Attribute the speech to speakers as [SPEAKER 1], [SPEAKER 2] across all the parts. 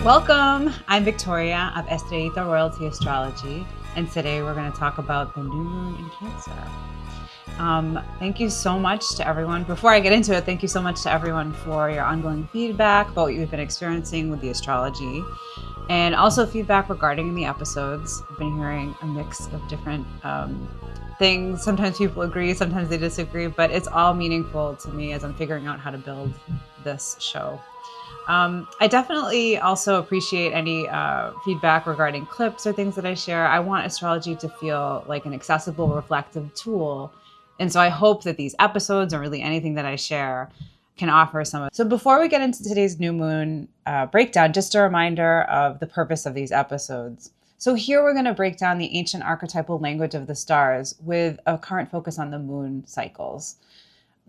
[SPEAKER 1] Welcome! I'm Victoria of Estrellita Royalty Astrology, and today we're going to talk about the new moon in Cancer. Thank you so much to everyone. Before I get into it, thank you so much to everyone for your ongoing feedback about what you've been experiencing with the astrology, and also feedback regarding the episodes. I've been hearing a mix of different things. Sometimes people agree, sometimes they disagree, but it's all meaningful to me as I'm figuring out how to build this show. I definitely also appreciate any feedback regarding clips or things that I share. I want astrology to feel like an accessible, reflective tool. And so I hope that these episodes, or really anything that I share, can offer some of. So before we get into today's new moon breakdown, just a reminder of the purpose of these episodes. So here we're going to break down the ancient archetypal language of the stars with a current focus on the moon cycles.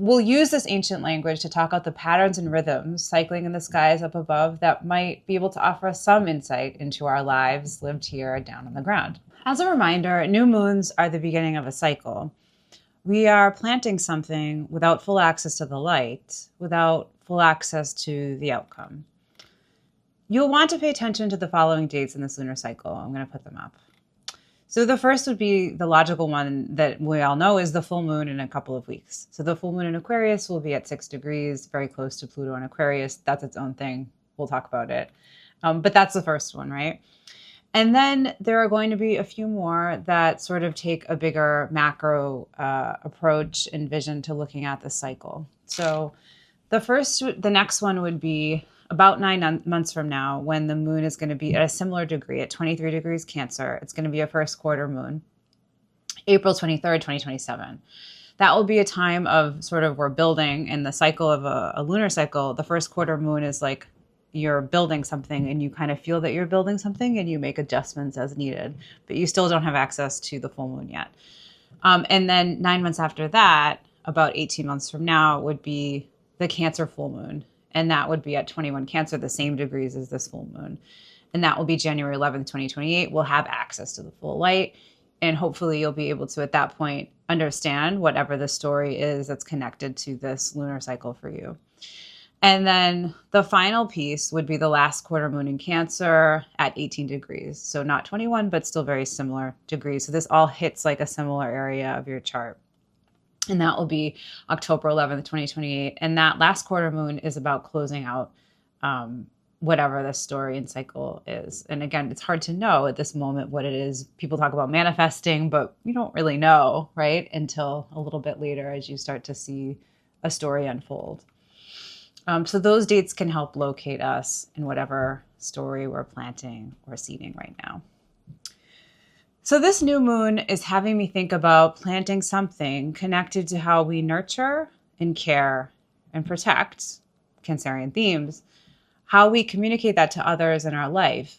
[SPEAKER 1] We'll use this ancient language to talk out the patterns and rhythms cycling in the skies up above that might be able to offer us some insight into our lives lived here down on the ground. As a reminder, new moons are the beginning of a cycle. We are planting something without full access to the light, without full access to the outcome. You'll want to pay attention to the following dates in this lunar cycle. I'm going to put them up. So the first would be the logical one that we all know is the full moon in a couple of weeks. So the full moon in Aquarius will be at 6 degrees, very close to Pluto in Aquarius. That's its own thing. We'll talk about it. But that's the first one, right? And then there are going to be a few more that sort of take a bigger macro approach and vision to looking at the cycle. So the next one would be about 9 months from now, when the moon is going to be at a similar degree at 23 degrees Cancer. It's going to be a first quarter moon, April 23rd, 2027. That will be a time of sort of we're building in the cycle of a lunar cycle. The first quarter moon is like you're building something and you kind of feel that you're building something and you make adjustments as needed, but you still don't have access to the full moon yet. And then 9 months after that, about 18 months from now, would be the Cancer full moon. And that would be at 21 Cancer, the same degrees as this full moon. And that will be January 11th, 2028. We'll have access to the full light. And hopefully you'll be able to, at that point, understand whatever the story is that's connected to this lunar cycle for you. And then the final piece would be the last quarter moon in Cancer at 18 degrees. So not 21, but still very similar degrees. So this all hits like a similar area of your chart. And that will be October 11th, 2028. And that last quarter moon is about closing out whatever the story and cycle is. And again, it's hard to know at this moment what it is. People talk about manifesting, but you don't really know, right? Until a little bit later as you start to see a story unfold. So those dates can help locate us in whatever story we're planting or seeding right now. So this new moon is having me think about planting something connected to how we nurture and care and protect cancerian themes, how we communicate that to others in our life.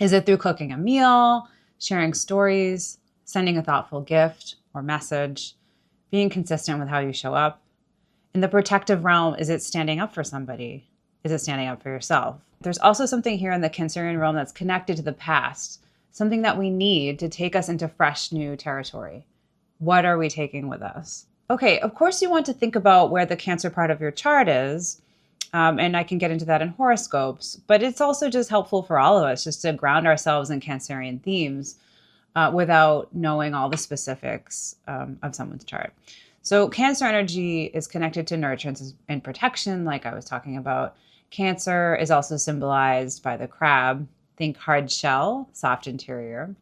[SPEAKER 1] Is it through cooking a meal, sharing stories, sending a thoughtful gift or message, being consistent with how you show up? In the protective realm, is it standing up for somebody? Is it standing up for yourself? There's also something here in the cancerian realm that's connected to the past, something that we need to take us into fresh new territory. What are we taking with us? Okay, of course you want to think about where the Cancer part of your chart is, and I can get into that in horoscopes, but it's also just helpful for all of us just to ground ourselves in cancerian themes without knowing all the specifics of someone's chart. So Cancer energy is connected to nurturance and protection, like I was talking about. Cancer is also symbolized by the crab. Think hard shell, soft interior.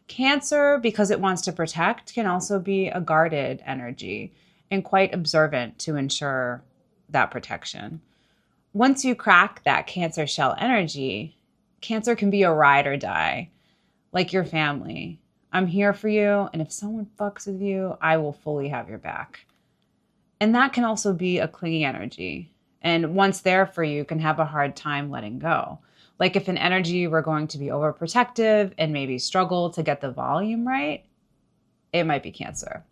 [SPEAKER 1] Cancer, because it wants to protect, can also be a guarded energy and quite observant to ensure that protection. Once you crack that Cancer shell energy, Cancer can be a ride or die, like your family. I'm here for you, and if someone fucks with you, I will fully have your back. And that can also be a clingy energy. And once there for you, can have a hard time letting go. Like if an energy were going to be overprotective and maybe struggle to get the volume right, it might be Cancer.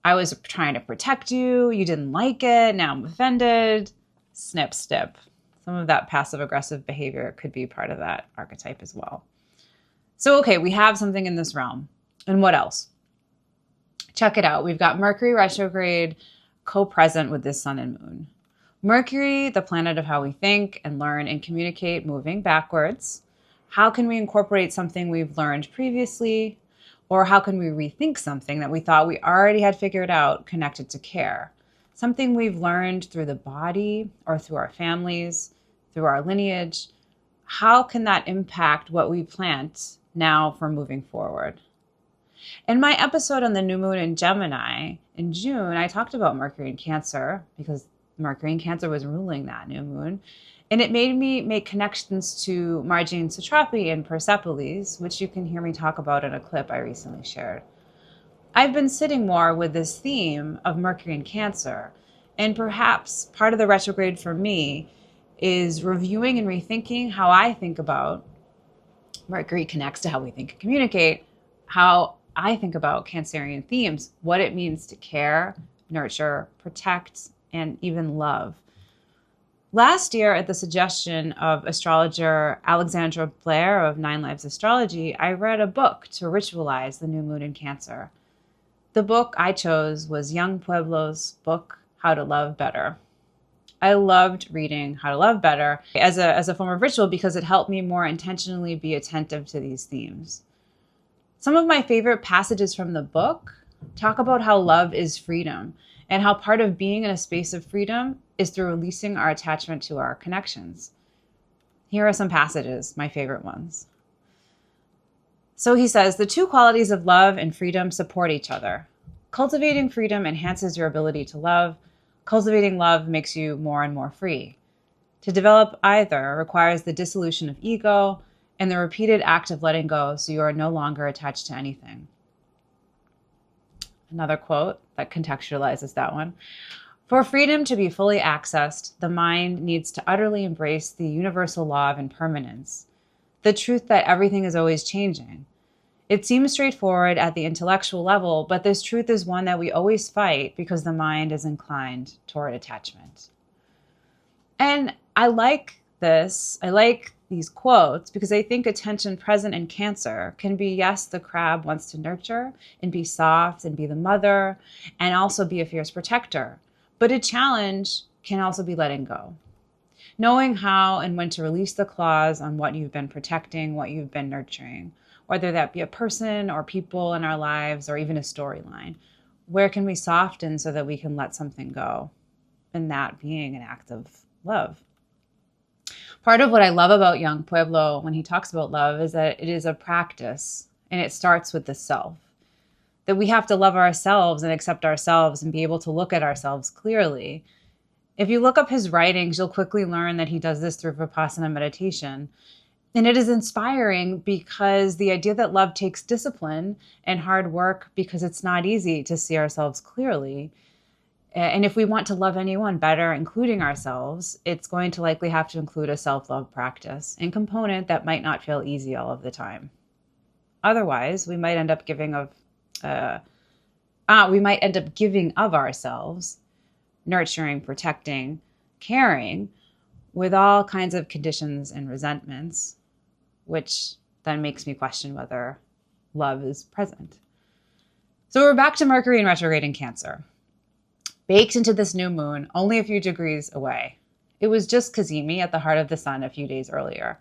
[SPEAKER 1] I was trying to protect you. You didn't like it. Now I'm offended. Snip, snip. Some of that passive aggressive behavior could be part of that archetype as well. So, okay, we have something in this realm. And what else? Check it out. We've got Mercury retrograde co-present with this sun and moon. Mercury, the planet of how we think and learn and communicate, moving backwards. How can we incorporate something we've learned previously? Or how can we rethink something that we thought we already had figured out connected to care? Something we've learned through the body or through our families, through our lineage. How can that impact what we plant now for moving forward? In my episode on the new moon in Gemini in June, I talked about Mercury in Cancer because Mercury in Cancer was ruling that new moon. And it made me make connections to Margine Satrapi and Persepolis, which you can hear me talk about in a clip I recently shared. I've been sitting more with this theme of Mercury in Cancer, and perhaps part of the retrograde for me is reviewing and rethinking how I think about Mercury connects to how we think and communicate, how I think about Cancerian themes, what it means to care, nurture, protect, and even love. Last year, at the suggestion of astrologer Alexandra Blair of 9 Lives Astrology, I read a book to ritualize the new moon in Cancer. The book I chose was Young Pueblo's book, How to Love Better. I loved reading How to Love Better as a form of ritual because it helped me more intentionally be attentive to these themes. Some of my favorite passages from the book talk about how love is freedom and how part of being in a space of freedom is through releasing our attachment to our connections. Here are some passages, my favorite ones. So he says, the two qualities of love and freedom support each other. Cultivating freedom enhances your ability to love. Cultivating love makes you more and more free. To develop either requires the dissolution of ego and the repeated act of letting go so you are no longer attached to anything. Another quote that contextualizes that one. For freedom to be fully accessed, the mind needs to utterly embrace the universal law of impermanence, the truth that everything is always changing. It seems straightforward at the intellectual level, but this truth is one that we always fight because the mind is inclined toward attachment. And I like this. I like these quotes because I think attention present in Cancer can be, yes, the crab wants to nurture and be soft and be the mother and also be a fierce protector. But a challenge can also be letting go. Knowing how and when to release the claws on what you've been protecting, what you've been nurturing, whether that be a person or people in our lives or even a storyline. Where can we soften so that we can let something go? And that being an act of love. Part of what I love about Young Pueblo when he talks about love is that it is a practice and it starts with the self. That we have to love ourselves and accept ourselves and be able to look at ourselves clearly. If you look up his writings, you'll quickly learn that he does this through Vipassana meditation. And it is inspiring because the idea that love takes discipline and hard work because it's not easy to see ourselves clearly. And if we want to love anyone better, including ourselves, it's going to likely have to include a self-love practice and component that might not feel easy all of the time. Otherwise, we might end up giving of ourselves, nurturing, protecting, caring, with all kinds of conditions and resentments, which then makes me question whether love is present. So we're back to Mercury in retrograde in Cancer. Baked into this new moon, only a few degrees away. It was just Cazimi at the heart of the sun a few days earlier.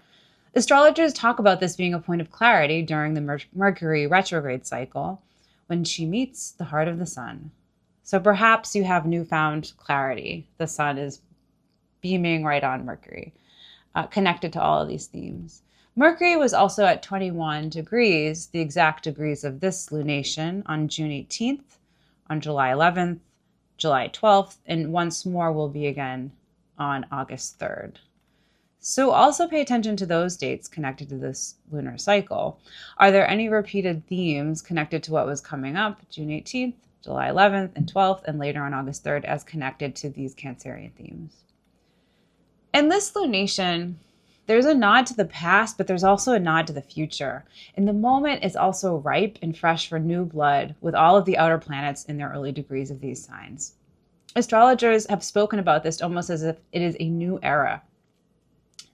[SPEAKER 1] Astrologers talk about this being a point of clarity during the Mercury retrograde cycle when she meets the heart of the sun. So perhaps you have newfound clarity. The sun is beaming right on Mercury, connected to all of these themes. Mercury was also at 21 degrees, the exact degrees of this lunation, on June 18th, on July 11th, July 12th, and once more will be again on August 3rd. So also pay attention to those dates connected to this lunar cycle. Are there any repeated themes connected to what was coming up June 18th, July 11th, and 12th, and later on August 3rd as connected to these Cancerian themes? In this lunation, there's a nod to the past, but there's also a nod to the future. And the moment is also ripe and fresh for new blood with all of the outer planets in their early degrees of these signs. Astrologers have spoken about this almost as if it is a new era.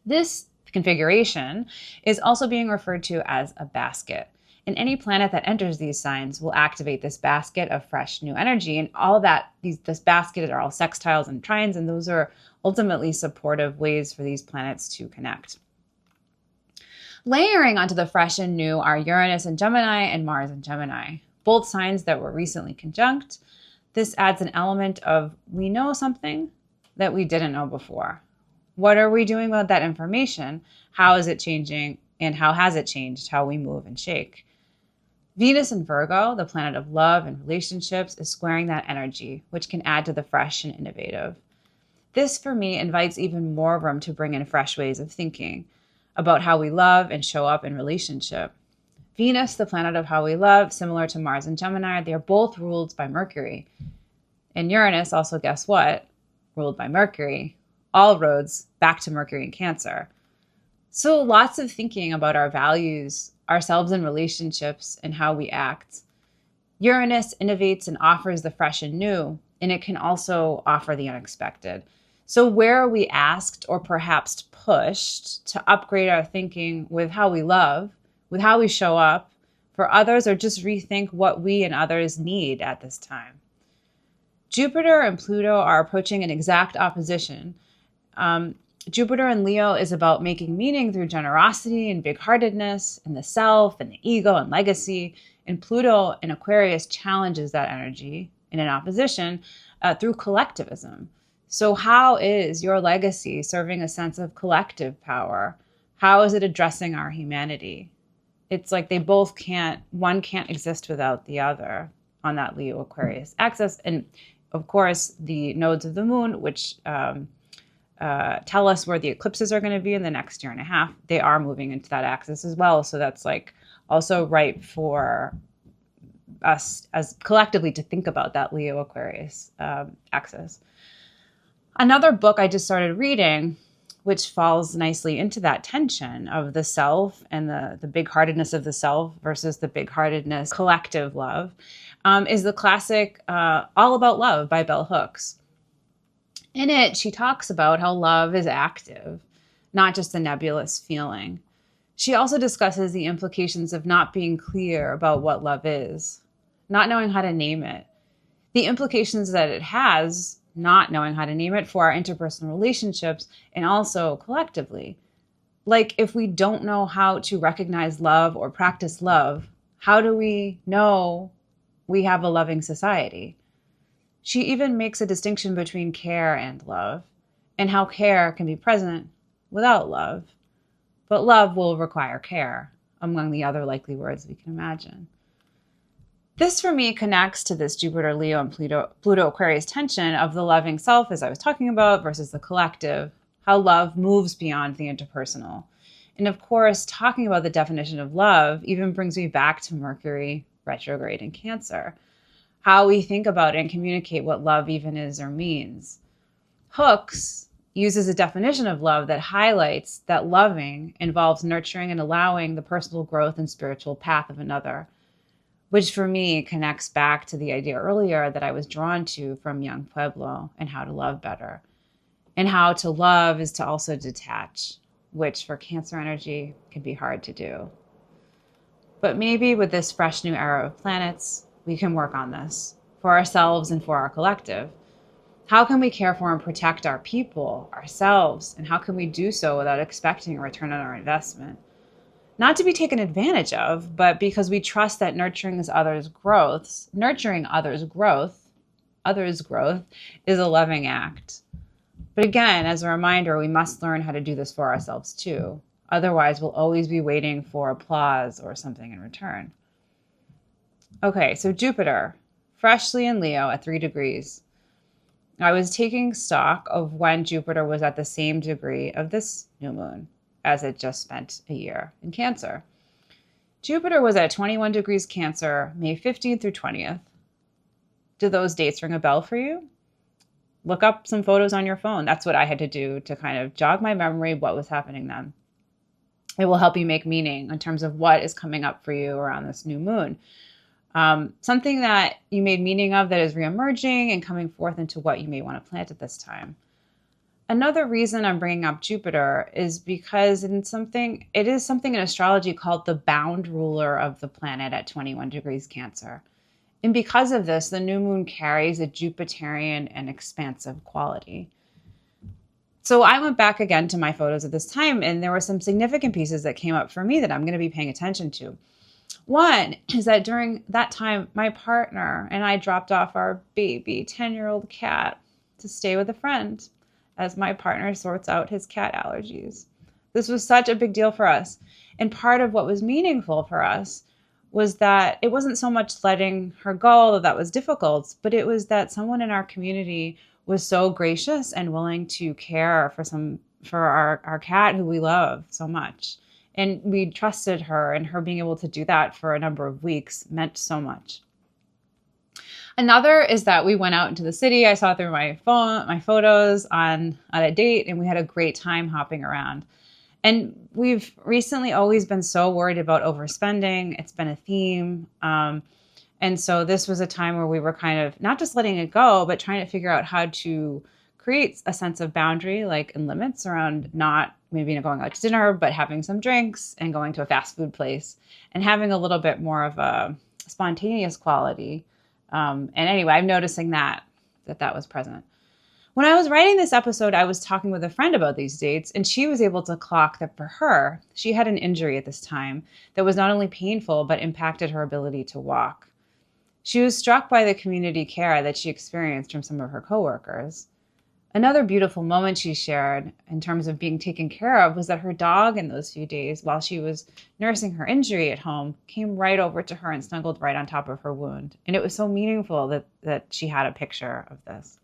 [SPEAKER 1] This configuration is also being referred to as a basket. And any planet that enters these signs will activate this basket of fresh new energy. And all that, this basket are all sextiles and trines, and those are ultimately supportive ways for these planets to connect. Layering onto the fresh and new are Uranus and Gemini and Mars and Gemini, both signs that were recently conjunct. This adds an element of we know something that we didn't know before. What are we doing with that information? How is it changing? And how has it changed how we move and shake? Venus in Virgo, the planet of love and relationships, is squaring that energy, which can add to the fresh and innovative. This, for me, invites even more room to bring in fresh ways of thinking about how we love and show up in relationship. Venus, the planet of how we love, similar to Mars and Gemini, they're both ruled by Mercury. And Uranus, also guess what? Ruled by Mercury. All roads back to Mercury in Cancer. So lots of thinking about our values, ourselves in relationships, and how we act. Uranus innovates and offers the fresh and new, and it can also offer the unexpected. So where are we asked or perhaps pushed to upgrade our thinking with how we love, with how we show up for others, or just rethink what we and others need at this time? Jupiter and Pluto are approaching an exact opposition. Jupiter in Leo is about making meaning through generosity and big-heartedness and the self and the ego and legacy. And Pluto in Aquarius challenges that energy in an opposition through collectivism. So how is your legacy serving a sense of collective power? How is it addressing our humanity? It's like they both one can't exist without the other on that Leo Aquarius axis. And of course, the nodes of the moon, which tell us where the eclipses are going to be in the next year and a half, they are moving into that axis as well. So that's like also right for us as collectively to think about that Leo Aquarius axis. Another book I just started reading, which falls nicely into that tension of the self and the big-heartedness of the self versus the big-heartedness collective love, is the classic All About Love by Bell Hooks. In it, she talks about how love is active, not just a nebulous feeling. She also discusses the implications of not being clear about what love is, not knowing how to name it, the implications that it has, not knowing how to name it, for our interpersonal relationships and also collectively. Like, if we don't know how to recognize love or practice love, how do we know we have a loving society? She even makes a distinction between care and love, and how care can be present without love. But love will require care, among the other likely words we can imagine. This, for me, connects to this Jupiter, Leo, and Pluto Aquarius tension of the loving self, as I was talking about, versus the collective, how love moves beyond the interpersonal. And of course, talking about the definition of love even brings me back to Mercury retrograde in Cancer, how we think about and communicate what love even is or means. Hooks uses a definition of love that highlights that loving involves nurturing and allowing the personal growth and spiritual path of another, which for me connects back to the idea earlier that I was drawn to from Young Pueblo and how to love better. And how to love is to also detach, which for Cancer energy can be hard to do. But maybe with this fresh new era of planets, we can work on this for ourselves and for our collective. How can we care for and protect our people, ourselves, and how can we do so without expecting a return on our investment? Not to be taken advantage of, but because we trust that nurturing others' growth is a loving act. But again, as a reminder, we must learn how to do this for ourselves too. Otherwise, we'll always be waiting for applause or something in return. Okay, so Jupiter, freshly in Leo at 3 degrees. I was taking stock of when Jupiter was at the same degree of this new moon, as it just spent a year in Cancer. Jupiter was at 21 degrees Cancer, May 15th through 20th. Do those dates ring a bell for you? Look up some photos on your phone. That's what I had to do to kind of jog my memory of what was happening then. It will help you make meaning in terms of what is coming up for you around this new moon. Something that you made meaning of that is reemerging and coming forth into what you may want to plant at this time. Another reason I'm bringing up Jupiter is because it is something in astrology called the bound ruler of the planet at 21 degrees Cancer. And because of this, the new moon carries a Jupiterian and expansive quality. So I went back again to my photos at this time, and there were some significant pieces that came up for me that I'm going to be paying attention to. One is that during that time, my partner and I dropped off our baby 10-year-old cat to stay with a friend as my partner sorts out his cat allergies. This was such a big deal for us. And part of what was meaningful for us was that it wasn't so much letting her go that was difficult, but it was that someone in our community was so gracious and willing to care for our cat who we love so much. And we trusted her, and her being able to do that for a number of weeks meant so much. Another is that we went out into the city. I saw through my photos on a date, and we had a great time hopping around. And we've recently always been so worried about overspending. It's been a theme. And so this was a time where we were kind of not just letting it go, but trying to figure out how to create a sense of boundary, like and limits around not maybe going out to dinner, but having some drinks and going to a fast food place and having a little bit more of a spontaneous quality. And anyway, I'm noticing that was present. When I was writing this episode, I was talking with a friend about these dates, and she was able to clock that for her, she had an injury at this time that was not only painful, but impacted her ability to walk. She was struck by the community care that she experienced from some of her coworkers. Another beautiful moment she shared in terms of being taken care of was that her dog in those few days, while she was nursing her injury at home, came right over to her and snuggled right on top of her wound. And it was so meaningful that she had a picture of this.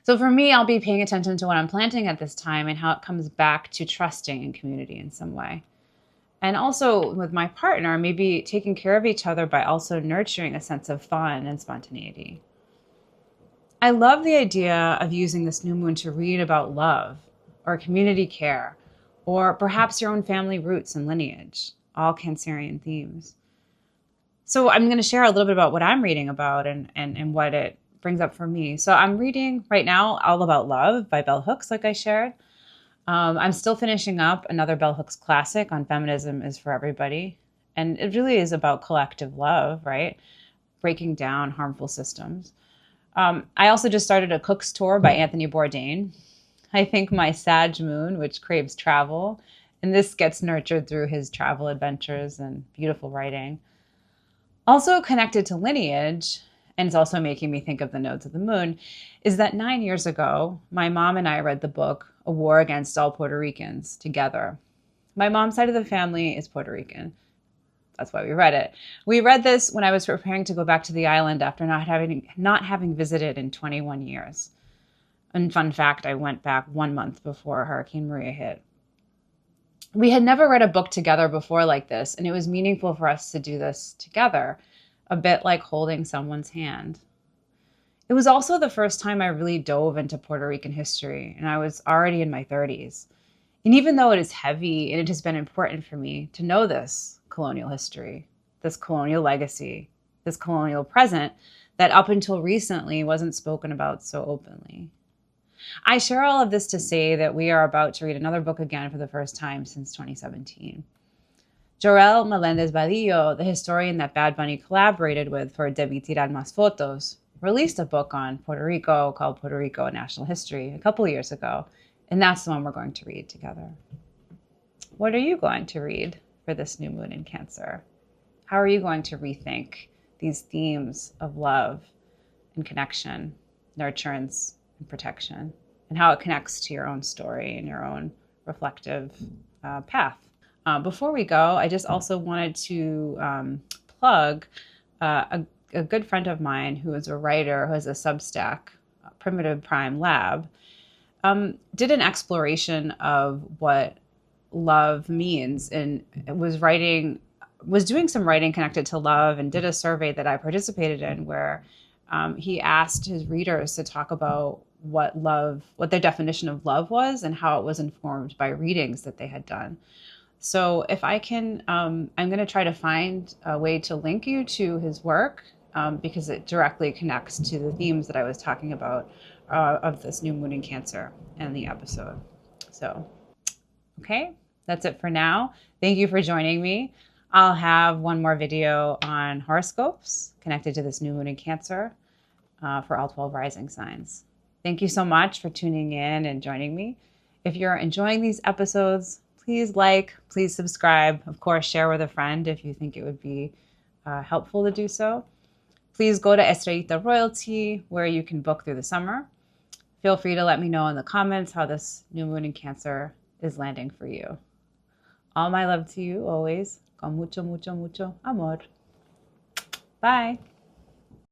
[SPEAKER 1] So for me, I'll be paying attention to what I'm planting at this time and how it comes back to trusting in community in some way. And also with my partner, maybe taking care of each other by also nurturing a sense of fun and spontaneity. I love the idea of using this new moon to read about love or community care, or perhaps your own family roots and lineage, all cancerian themes. So I'm going to share a little bit about what I'm reading about and what it brings up for me. So I'm reading right now All About Love by Bell Hooks, like I shared. I'm still finishing up another Bell Hooks classic on Feminism is for Everybody. And it really is about collective love, right? Breaking down harmful systems. I also just started a Cook's Tour by Anthony Bourdain. I think my Sag moon, which craves travel, and this gets nurtured through his travel adventures and beautiful writing. Also connected to lineage, and it's also making me think of the nodes of the moon, is that 9 years ago, my mom and I read the book, A War Against All Puerto Ricans, together. My mom's side of the family is Puerto Rican. That's why we read it. We read this when I was preparing to go back to the island after not having visited in 21 years. And fun fact, I went back 1 month before Hurricane Maria hit. We had never read a book together before like this, and it was meaningful for us to do this together, a bit like holding someone's hand. It was also the first time I really dove into Puerto Rican history, and I was already in my 30s. And even though it is heavy and it has been important for me to know this colonial history, this colonial legacy, this colonial present that up until recently wasn't spoken about so openly. I share all of this to say that we are about to read another book again for the first time since 2017. Jorel Melendez Badillo, the historian that Bad Bunny collaborated with for Debí Tirar Más Fotos, released a book on Puerto Rico called Puerto Rico: A National History a couple years ago, and that's the one we're going to read together. What are you going to read for this new moon in Cancer? How are you going to rethink these themes of love and connection, nurturance and protection, and how it connects to your own story and your own reflective path? Before we go, I just also wanted to plug a good friend of mine who is a writer, who has a Substack, Primitive Prime Lab, did an exploration of what love means and was doing some writing connected to love, and did a survey that I participated in where he asked his readers to talk about what their definition of love was and how it was informed by readings that they had done. So if I can, I'm going to try to find a way to link you to his work because it directly connects to the themes that I was talking about of this new moon in Cancer and the episode. So, okay, that's it for now. Thank you for joining me. I'll have one more video on horoscopes connected to this new moon in Cancer for all 12 rising signs. Thank you so much for tuning in and joining me. If you're enjoying these episodes, please like, please subscribe. Of course, share with a friend if you think it would be helpful to do so. Please go to Estrellita Royalty, where you can book through the summer. Feel free to let me know in the comments how this new moon in Cancer is landing for you. All my love to you always. Con mucho, mucho, mucho amor. Bye.